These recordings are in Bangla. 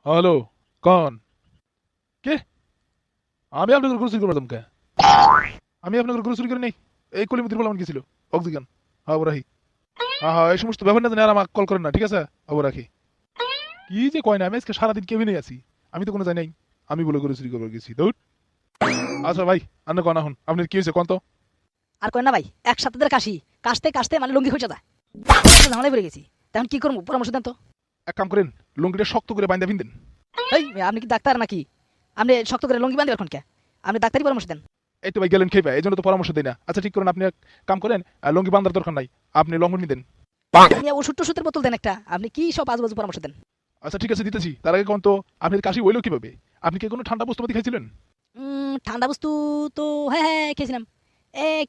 হ্যালো, কন কে? আমি আপনাদের গরু চুরি করলাম কে? আমি আপনাদের গরু চুরি করি নাই। এই কলিমুদ্দির বলে আমার গেছিল অক্সিজেন। হ্যাঁ রাখি। হ্যাঁ হ্যাঁ, এই সমস্ত ব্যাপার না জানি আর আমাকে কল করেন না, ঠিক আছে? হ্যাঁ রাখি। কি যে কয় না, আমি আজকে সারাদিন কেবিনে আছি। আমি তো কোনো যাই নাই। আমি বলে গরু চুরি করবার গেছি দৌড়। আচ্ছা ভাই, আপনি কন এখন আপনার কি হয়েছে কন তো? আর কই না ভাই, এক সপ্তাহের কাশি, কাশতে কাশতে মানে লুঙ্গি হয়ে যায়। ঝামেলায় পড়ে গেছি। তখন কি করবো পরামর্শ দেন তো। এক কাম করেন, লুঙ্গিটা শক্ত করে বাইন্দা ফিনদেন। এই মেয়ে, আপনি কি ডাক্তার নাকি? আপনি শক্ত করে লুঙ্গি বাঁধবে এখন কে? আপনি ডাক্তারি পরামর্শ দেন। এই তো ভাই গেলেন খেয়ে এই জন্য তো পরামর্শ দেই না। আচ্ছা ঠিক করেন, আপনি এক কাম করেন, লুঙ্গি বান্ধার দরকার নাই, আপনি লঙ্গন দেন। আপনি ওষুধ টষুধের বোতল দেন একটা, আপনি কি সব আজুবাজু পরামর্শ দেন। আচ্ছা ঠিক আছে দিতেছি, তার আগে কোন তো আপনার কাশি হইলো কিভাবে? আপনি কি কোনো ঠান্ডা বস্তুপাতি খাইছিলেন? ঠান্ডা বস্তু তো হ্যাঁ হ্যাঁ খেয়েছিলাম।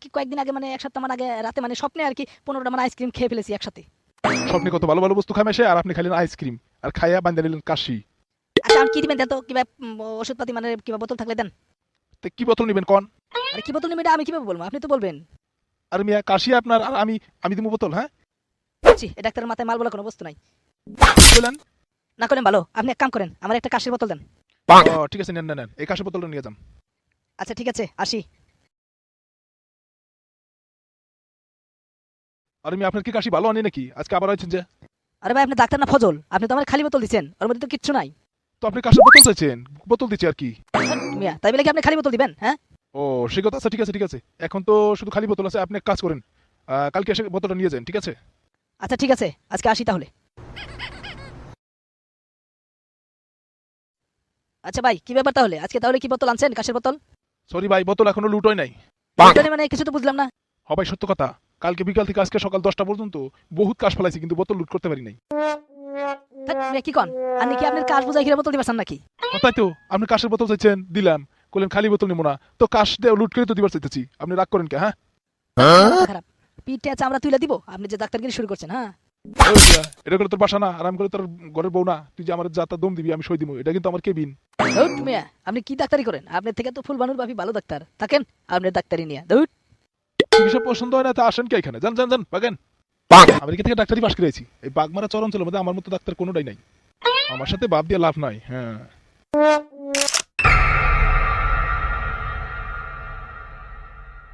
কি কয়েকদিন আগে মানে এক সপ্তাহ আগে রাতে মানে স্বপ্নে আর কি 15টা মানে আইসক্রিম খেয়ে ফেলেছি একসাথে। স্বপ্নে কত ভালো ভালো বস্তু খাই মেশে, আর আপনি খাইলেন আইসক্রিম, আর খাইয়া বান্ধা নিলেন কাশি। আচ্ছা আর কি দিবেন দেন তো, কিবা ওষুধপাতি মানে কিবা বোতল থাকলে দেন। তো কি বোতল নিবেন কন? আরে কি বোতল নেবেন এটা আমি কিভাবে বলবো, আপনি তো বলবেন। আর মিয়া কাশি আপনার, আর আমি আমি দিব বোতল? হ্যাঁ বুঝছি, এ ডাক্তারের মাথায় মাল বলা কোনো বস্তু নাই। কি বলেন? না করেন ভালো, আপনি এক কাম করেন, আমার একটা কাশির বোতল দেন। ও ঠিক আছে, নেন নেন নেন, এই কাশি বোতলটা নিয়ে যান। আচ্ছা ঠিক আছে, আসি। আর আমি আপনার কি কাশি ভালো আনি নাকি? আজকে আবার হয়েছেন যে। আরে ভাই, আপনি ডাক্তার না ফজল, আপনি তো আমার খালি বোতল দিচ্ছেন, ওর মধ্যে তো কিচ্ছু নাই। তো আপনি কাশির বোতল চাইছেন, বোতল দিচ্ছি আর কি। মিয়া, তাই বলে কি আপনি খালি বোতল দিবেন? হ্যাঁ। ও সে কথা। আচ্ছা ঠিক আছে ঠিক আছে, এখন তো শুধু খালি বোতল আছে, আপনি এক কাজ করেন, কালকে এসে বোতলটা নিয়ে যান, ঠিক আছে? আচ্ছা ঠিক আছে, আজকে আসি তাহলে। আচ্ছা ভাই, কি ব্যাপার তাহলে আজকে, তাহলে কি বোতল আনছেন, কাশের বোতল? সরি ভাই, বোতল এখনো লুট হয় নাই। ওইটারে মানে কিছু তো বুঝলাম না। হবাই সত্য কথা, কালকে বিকাল থেকে আজকে সকাল 10টা পর্যন্ত বহুত কাশ ফেলাইছি, কিন্তু বোতল লুট করতে পারি নাই। ধ্যাৎ, মিয়া, কি কন? আপনি কি আপনার কাশ বুঝাই হিরে বোতল দিবাসান নাকি? তাই তো, আপনি কাশের বোতল চাইছেন, দিলাম। বললেন খালি বোতল নিবো না, তো কাশ দিয়ে লুট করে তো দিবার চাইতেছি, আপনি রাগ করেন কে? হ্যাঁ মাথা খারাপ। পিঠে চামড়া তুলে দিব, আপনি যে ডাক্তারগিরি শুরু করছেন। হ্যাঁ। ওই মিয়া, এটা করে তোর বাসা না, আর আমি করে তোর ঘরের বউ না। তুই যে আমার যাতা দম দিবি আমি সই দিব, এটা কিন্তু আমার কেবিন। ধুট মিয়া, আপনি কি ডাক্তারি করেন? আপনার থেকে তো ফুল বানুর বাপি ভালো ডাক্তার থাকেন, আপনার ডাক্তারি নিয়ে ধুট। চিকিৎসা পছন্দ হয় না তা আসেন কে এখানে? যান যান যান বাগেন। আমেরিকা থেকে ডাক্তারি পাশ করেছি, এই বাগমারা চরঞ্চলের মধ্যে আমার মতো ডাক্তার কোনোটাই নাই। আমার সাথে বাদ দিয়ে লাভ নাই। হ্যাঁ